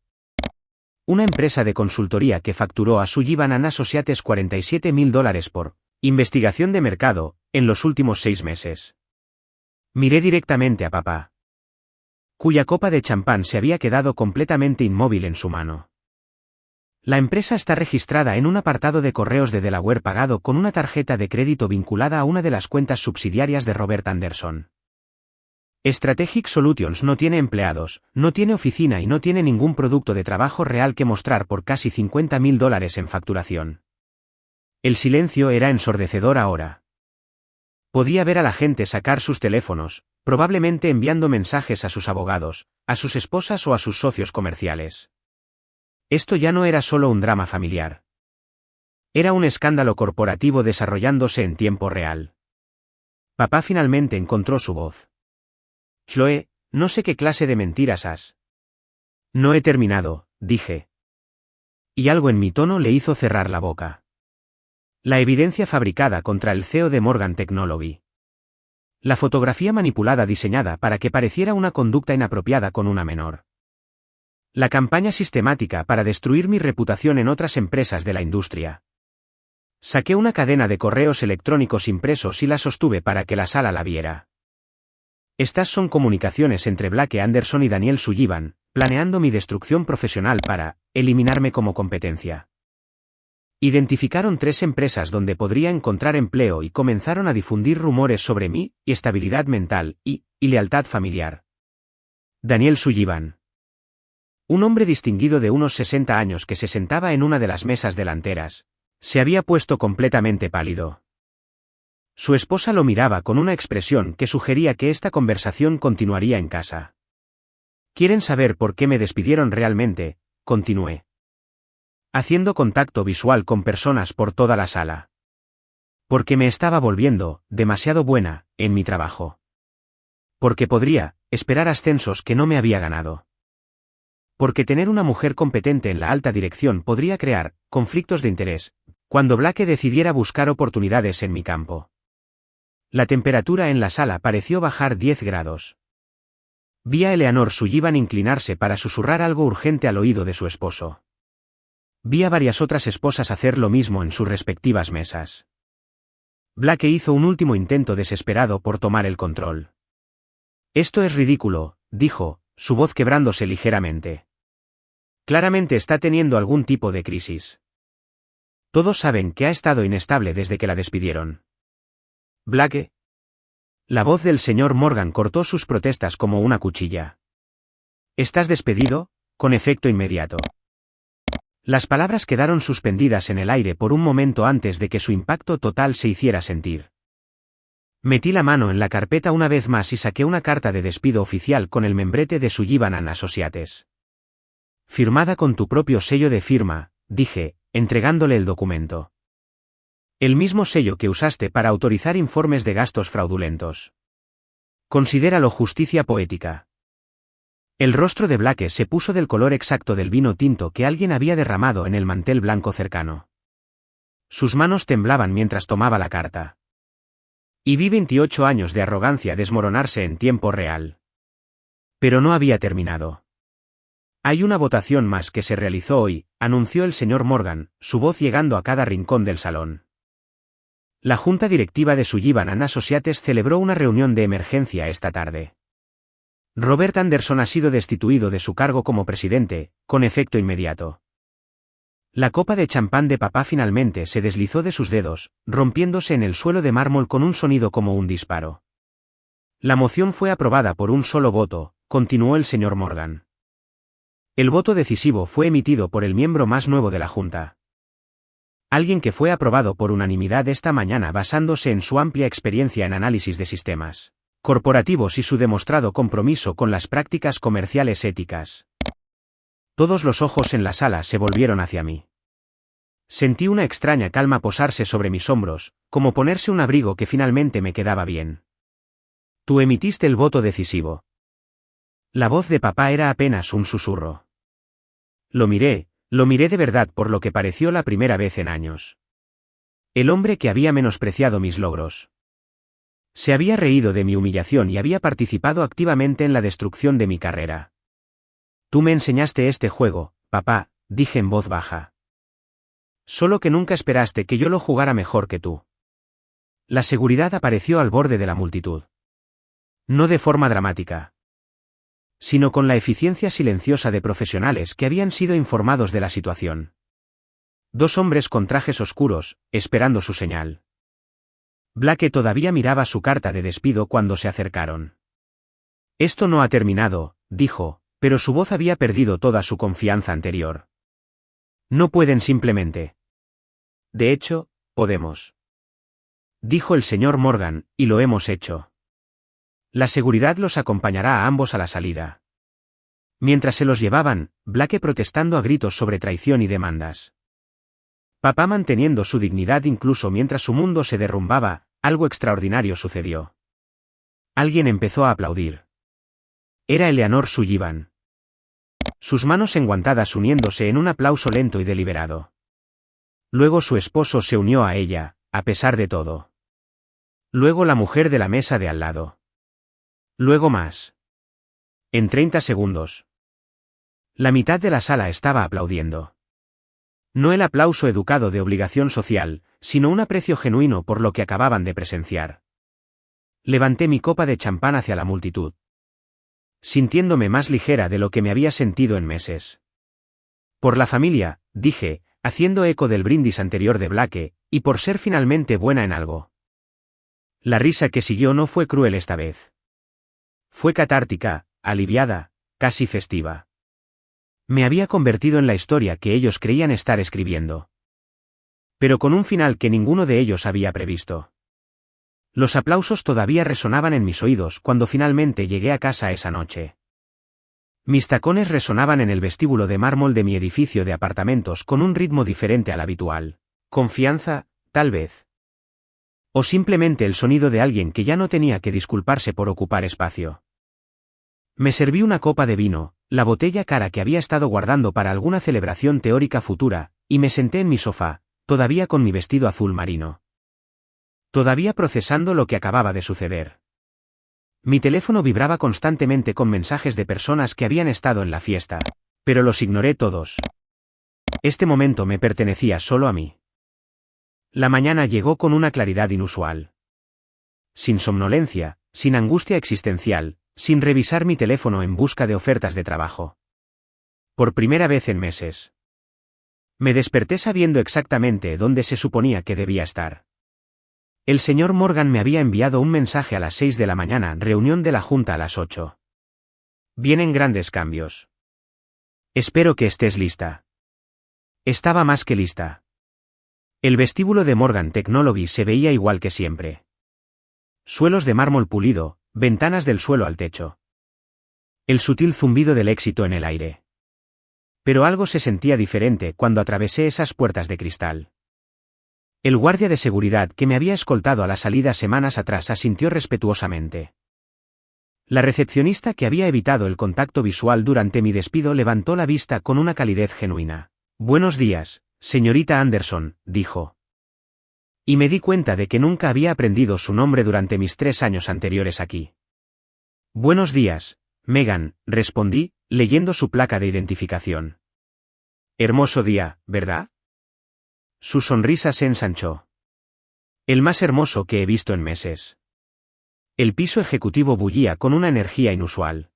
Una empresa de consultoría que facturó a Sullivan & Associates $47.000 por investigación de mercado en los últimos 6 meses. Miré directamente a papá, cuya copa de champán se había quedado completamente inmóvil en su mano. La empresa está registrada en un apartado de correos de Delaware pagado con una tarjeta de crédito vinculada a una de las cuentas subsidiarias de Robert Anderson. Strategic Solutions no tiene empleados, no tiene oficina y no tiene ningún producto de trabajo real que mostrar por casi $50.000 en facturación. El silencio era ensordecedor ahora. Podía ver a la gente sacar sus teléfonos, probablemente enviando mensajes a sus abogados, a sus esposas o a sus socios comerciales. Esto ya no era solo un drama familiar. Era un escándalo corporativo desarrollándose en tiempo real. Papá finalmente encontró su voz. Chloe, no sé qué clase de mentiras has. No he terminado, dije. Y algo en mi tono le hizo cerrar la boca. La evidencia fabricada contra el CEO de Morgan Technology. La fotografía manipulada diseñada para que pareciera una conducta inapropiada con una menor. La campaña sistemática para destruir mi reputación en otras empresas de la industria. Saqué una cadena de correos electrónicos impresos y la sostuve para que la sala la viera. Estas son comunicaciones entre Blake Anderson y Daniel Sullivan, planeando mi destrucción profesional para eliminarme como competencia. Identificaron 3 empresas donde podría encontrar empleo y comenzaron a difundir rumores sobre mí, y estabilidad mental, y lealtad familiar. Daniel Sullivan. Un hombre distinguido de unos 60 años que se sentaba en una de las mesas delanteras, se había puesto completamente pálido. Su esposa lo miraba con una expresión que sugería que esta conversación continuaría en casa. ¿Quieren saber por qué me despidieron realmente?, continué, haciendo contacto visual con personas por toda la sala. Porque me estaba volviendo demasiado buena en mi trabajo. Porque podría esperar ascensos que no me había ganado. Porque tener una mujer competente en la alta dirección podría crear conflictos de interés, cuando Blake decidiera buscar oportunidades en mi campo. La temperatura en la sala pareció bajar 10 grados. Vi a Eleanor Sullivan inclinarse para susurrar algo urgente al oído de su esposo. Vi a varias otras esposas hacer lo mismo en sus respectivas mesas. Blake hizo un último intento desesperado por tomar el control. Esto es ridículo, dijo, su voz quebrándose ligeramente. Claramente está teniendo algún tipo de crisis. Todos saben que ha estado inestable desde que la despidieron. Blake. La voz del señor Morgan cortó sus protestas como una cuchilla. ¿Estás despedido? Con efecto inmediato. Las palabras quedaron suspendidas en el aire por un momento antes de que su impacto total se hiciera sentir. Metí la mano en la carpeta una vez más y saqué una carta de despido oficial con el membrete de Sullivan & Associates. Firmada con tu propio sello de firma, dije, entregándole el documento. El mismo sello que usaste para autorizar informes de gastos fraudulentos. Considéralo justicia poética. El rostro de Blake se puso del color exacto del vino tinto que alguien había derramado en el mantel blanco cercano. Sus manos temblaban mientras tomaba la carta. Y vi 28 años de arrogancia desmoronarse en tiempo real. Pero no había terminado. Hay una votación más que se realizó hoy, anunció el señor Morgan, su voz llegando a cada rincón del salón. La junta directiva de Sullivan & Associates celebró una reunión de emergencia esta tarde. Robert Anderson ha sido destituido de su cargo como presidente, con efecto inmediato. La copa de champán de papá finalmente se deslizó de sus dedos, rompiéndose en el suelo de mármol con un sonido como un disparo. La moción fue aprobada por un solo voto, continuó el señor Morgan. El voto decisivo fue emitido por el miembro más nuevo de la Junta. Alguien que fue aprobado por unanimidad esta mañana basándose en su amplia experiencia en análisis de sistemas corporativos y su demostrado compromiso con las prácticas comerciales éticas. Todos los ojos en la sala se volvieron hacia mí. Sentí una extraña calma posarse sobre mis hombros, como ponerse un abrigo que finalmente me quedaba bien. Tú emitiste el voto decisivo. La voz de papá era apenas un susurro. Lo miré de verdad por lo que pareció la primera vez en años. El hombre que había menospreciado mis logros. Se había reído de mi humillación y había participado activamente en la destrucción de mi carrera. Tú me enseñaste este juego, papá, dije en voz baja. Solo que nunca esperaste que yo lo jugara mejor que tú. La seguridad apareció al borde de la multitud. No de forma dramática, sino con la eficiencia silenciosa de profesionales que habían sido informados de la situación. 2 hombres con trajes oscuros, esperando su señal. Blake todavía miraba su carta de despido cuando se acercaron. Esto no ha terminado, dijo, pero su voz había perdido toda su confianza anterior. No pueden simplemente. De hecho, podemos. Dijo el señor Morgan, y lo hemos hecho. La seguridad los acompañará a ambos a la salida. Mientras se los llevaban, Blake protestando a gritos sobre traición y demandas. Papá manteniendo su dignidad incluso mientras su mundo se derrumbaba, algo extraordinario sucedió. Alguien empezó a aplaudir. Era Eleanor Sullivan. Sus manos enguantadas uniéndose en un aplauso lento y deliberado. Luego su esposo se unió a ella, a pesar de todo. Luego la mujer de la mesa de al lado. Luego más. En 30 segundos. La mitad de la sala estaba aplaudiendo. No el aplauso educado de obligación social, sino un aprecio genuino por lo que acababan de presenciar. Levanté mi copa de champán hacia la multitud, sintiéndome más ligera de lo que me había sentido en meses. Por la familia, dije, haciendo eco del brindis anterior de Blake, y por ser finalmente buena en algo. La risa que siguió no fue cruel esta vez. Fue catártica, aliviada, casi festiva. Me había convertido en la historia que ellos creían estar escribiendo. Pero con un final que ninguno de ellos había previsto. Los aplausos todavía resonaban en mis oídos cuando finalmente llegué a casa esa noche. Mis tacones resonaban en el vestíbulo de mármol de mi edificio de apartamentos con un ritmo diferente al habitual. Confianza, tal vez. O simplemente el sonido de alguien que ya no tenía que disculparse por ocupar espacio. Me serví una copa de vino, la botella cara que había estado guardando para alguna celebración teórica futura, y me senté en mi sofá, todavía con mi vestido azul marino. Todavía procesando lo que acababa de suceder. Mi teléfono vibraba constantemente con mensajes de personas que habían estado en la fiesta, pero los ignoré todos. Este momento me pertenecía solo a mí. La mañana llegó con una claridad inusual. Sin somnolencia, sin angustia existencial, sin revisar mi teléfono en busca de ofertas de trabajo. Por primera vez en meses. Me desperté sabiendo exactamente dónde se suponía que debía estar. El señor Morgan me había enviado un mensaje a las 6 de la mañana, reunión de la junta a las 8. Vienen grandes cambios. Espero que estés lista. Estaba más que lista. El vestíbulo de Morgan Technology se veía igual que siempre. Suelos de mármol pulido, ventanas del suelo al techo. El sutil zumbido del éxito en el aire. Pero algo se sentía diferente cuando atravesé esas puertas de cristal. El guardia de seguridad que me había escoltado a la salida semanas atrás asintió respetuosamente. La recepcionista que había evitado el contacto visual durante mi despido levantó la vista con una calidez genuina. Buenos días, señorita Anderson, dijo. Y me di cuenta de que nunca había aprendido su nombre durante mis 3 años anteriores aquí. Buenos días, Megan, respondí, leyendo su placa de identificación. Hermoso día, ¿verdad? Su sonrisa se ensanchó. El más hermoso que he visto en meses. El piso ejecutivo bullía con una energía inusual.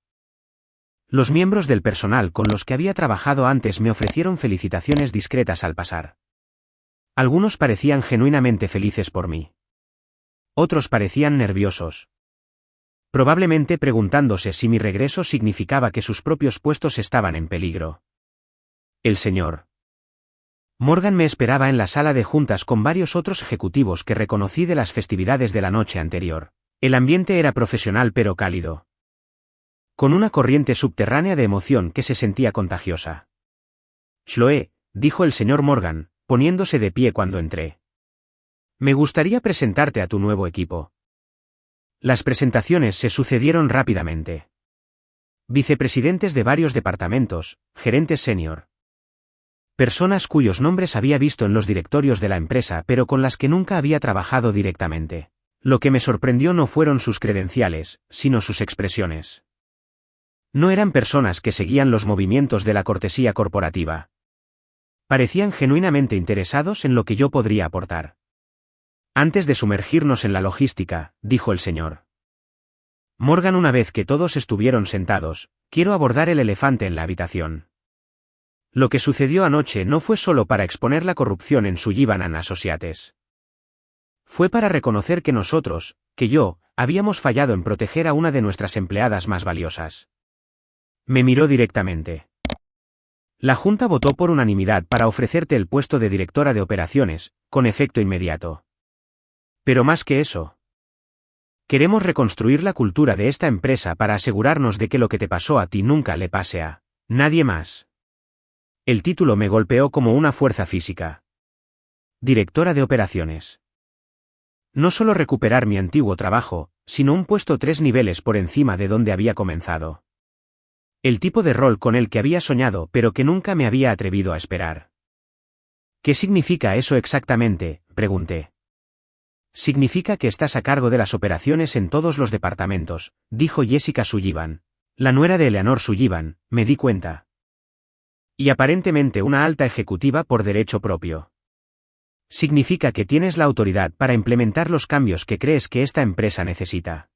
Los miembros del personal con los que había trabajado antes me ofrecieron felicitaciones discretas al pasar. Algunos parecían genuinamente felices por mí. Otros parecían nerviosos. Probablemente preguntándose si mi regreso significaba que sus propios puestos estaban en peligro. El señor Morgan me esperaba en la sala de juntas con varios otros ejecutivos que reconocí de las festividades de la noche anterior. El ambiente era profesional pero cálido, con una corriente subterránea de emoción que se sentía contagiosa. Chloe, dijo el señor Morgan, poniéndose de pie cuando entré. Me gustaría presentarte a tu nuevo equipo. Las presentaciones se sucedieron rápidamente. Vicepresidentes de varios departamentos, gerentes senior. Personas cuyos nombres había visto en los directorios de la empresa pero con las que nunca había trabajado directamente. Lo que me sorprendió no fueron sus credenciales, sino sus expresiones. No eran personas que seguían los movimientos de la cortesía corporativa. Parecían genuinamente interesados en lo que yo podría aportar. Antes de sumergirnos en la logística, dijo el señor Morgan una vez que todos estuvieron sentados, quiero abordar el elefante en la habitación. Lo que sucedió anoche no fue solo para exponer la corrupción en Sullivan & Associates. Fue para reconocer que nosotros, que yo, habíamos fallado en proteger a una de nuestras empleadas más valiosas. Me miró directamente. La Junta votó por unanimidad para ofrecerte el puesto de directora de operaciones, con efecto inmediato. Pero más que eso. Queremos reconstruir la cultura de esta empresa para asegurarnos de que lo que te pasó a ti nunca le pase a nadie más. El título me golpeó como una fuerza física. Directora de operaciones. No solo recuperar mi antiguo trabajo, sino un puesto 3 niveles por encima de donde había comenzado. El tipo de rol con el que había soñado pero que nunca me había atrevido a esperar. ¿Qué significa eso exactamente?, pregunté. Significa que estás a cargo de las operaciones en todos los departamentos, dijo Jessica Sullivan, la nuera de Eleanor Sullivan, me di cuenta. Y aparentemente una alta ejecutiva por derecho propio. Significa que tienes la autoridad para implementar los cambios que crees que esta empresa necesita.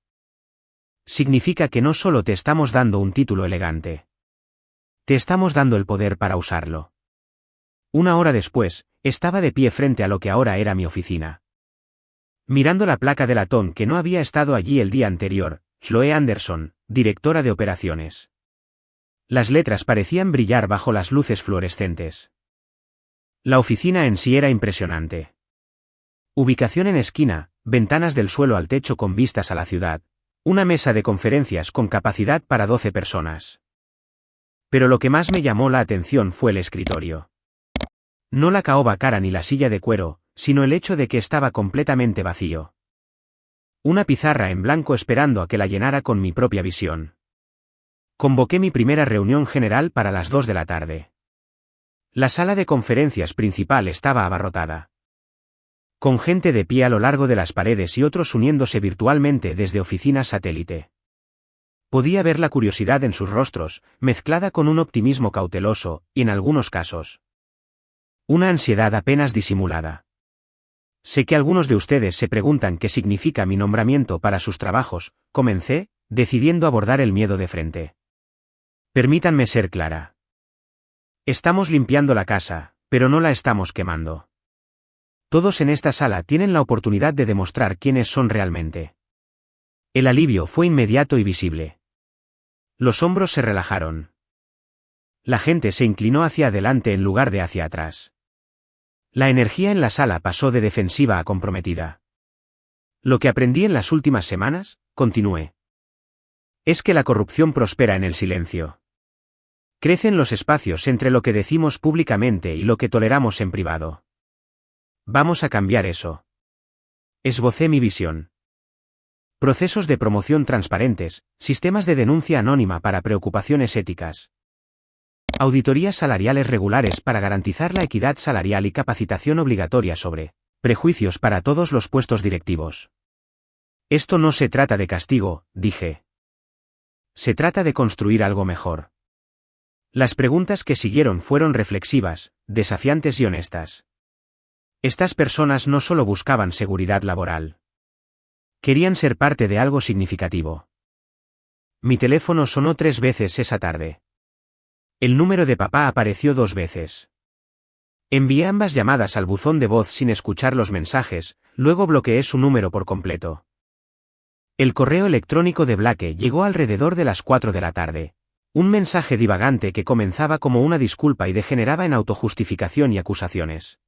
Significa que no solo te estamos dando un título elegante. Te estamos dando el poder para usarlo. Una hora después, estaba de pie frente a lo que ahora era mi oficina. Mirando la placa de latón que no había estado allí el día anterior, Chloe Anderson, directora de operaciones. Las letras parecían brillar bajo las luces fluorescentes. La oficina en sí era impresionante. Ubicación en esquina, ventanas del suelo al techo con vistas a la ciudad, una mesa de conferencias con capacidad para 12 personas. Pero lo que más me llamó la atención fue el escritorio. No la caoba cara ni la silla de cuero, sino el hecho de que estaba completamente vacío. Una pizarra en blanco esperando a que la llenara con mi propia visión. Convoqué mi primera reunión general para las 2 de la tarde. La sala de conferencias principal estaba abarrotada. Con gente de pie a lo largo de las paredes y otros uniéndose virtualmente desde oficinas satélite. Podía ver la curiosidad en sus rostros, mezclada con un optimismo cauteloso, y en algunos casos, una ansiedad apenas disimulada. Sé que algunos de ustedes se preguntan qué significa mi nombramiento para sus trabajos, comencé, decidiendo abordar el miedo de frente. Permítanme ser clara. Estamos limpiando la casa, pero no la estamos quemando. Todos en esta sala tienen la oportunidad de demostrar quiénes son realmente. El alivio fue inmediato y visible. Los hombros se relajaron. La gente se inclinó hacia adelante en lugar de hacia atrás. La energía en la sala pasó de defensiva a comprometida. Lo que aprendí en las últimas semanas, continué, es que la corrupción prospera en el silencio. Crece en los espacios entre lo que decimos públicamente y lo que toleramos en privado. Vamos a cambiar eso. Esbocé mi visión. Procesos de promoción transparentes, sistemas de denuncia anónima para preocupaciones éticas. Auditorías salariales regulares para garantizar la equidad salarial y capacitación obligatoria sobre prejuicios para todos los puestos directivos. Esto no se trata de castigo, dije. Se trata de construir algo mejor. Las preguntas que siguieron fueron reflexivas, desafiantes y honestas. Estas personas no solo buscaban seguridad laboral. Querían ser parte de algo significativo. Mi teléfono sonó 3 veces esa tarde. El número de papá apareció 2 veces. Envié ambas llamadas al buzón de voz sin escuchar los mensajes, luego bloqueé su número por completo. El correo electrónico de Blake llegó alrededor de las 4 de la tarde. Un mensaje divagante que comenzaba como una disculpa y degeneraba en autojustificación y acusaciones.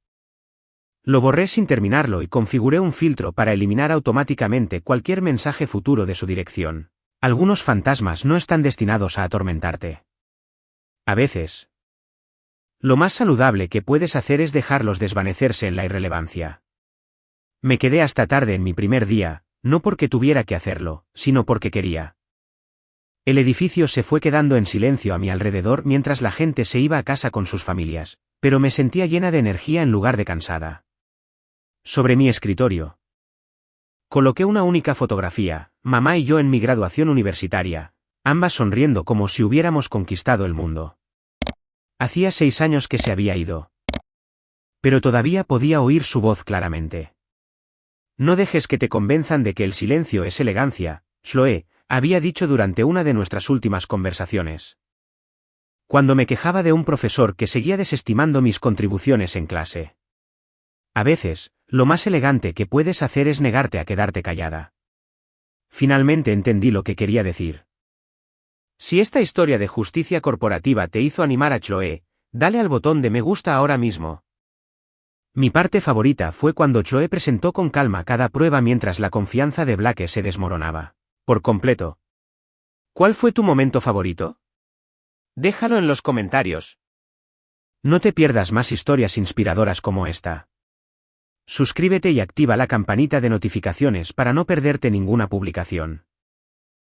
Lo borré sin terminarlo y configuré un filtro para eliminar automáticamente cualquier mensaje futuro de su dirección. Algunos fantasmas no están destinados a atormentarte. A veces, lo más saludable que puedes hacer es dejarlos desvanecerse en la irrelevancia. Me quedé hasta tarde en mi primer día, no porque tuviera que hacerlo, sino porque quería. El edificio se fue quedando en silencio a mi alrededor mientras la gente se iba a casa con sus familias, pero me sentía llena de energía en lugar de cansada. Sobre mi escritorio coloqué una única fotografía, mamá y yo en mi graduación universitaria, ambas sonriendo como si hubiéramos conquistado el mundo. Hacía 6 años que se había ido. Pero todavía podía oír su voz claramente. No dejes que te convenzan de que el silencio es elegancia, Chloe, había dicho durante una de nuestras últimas conversaciones. Cuando me quejaba de un profesor que seguía desestimando mis contribuciones en clase. A veces, lo más elegante que puedes hacer es negarte a quedarte callada. Finalmente entendí lo que quería decir. Si esta historia de justicia corporativa te hizo animar a Chloe, dale al botón de me gusta ahora mismo. Mi parte favorita fue cuando Chloe presentó con calma cada prueba mientras la confianza de Blake se desmoronaba. Por completo. ¿Cuál fue tu momento favorito? Déjalo en los comentarios. No te pierdas más historias inspiradoras como esta. Suscríbete y activa la campanita de notificaciones para no perderte ninguna publicación.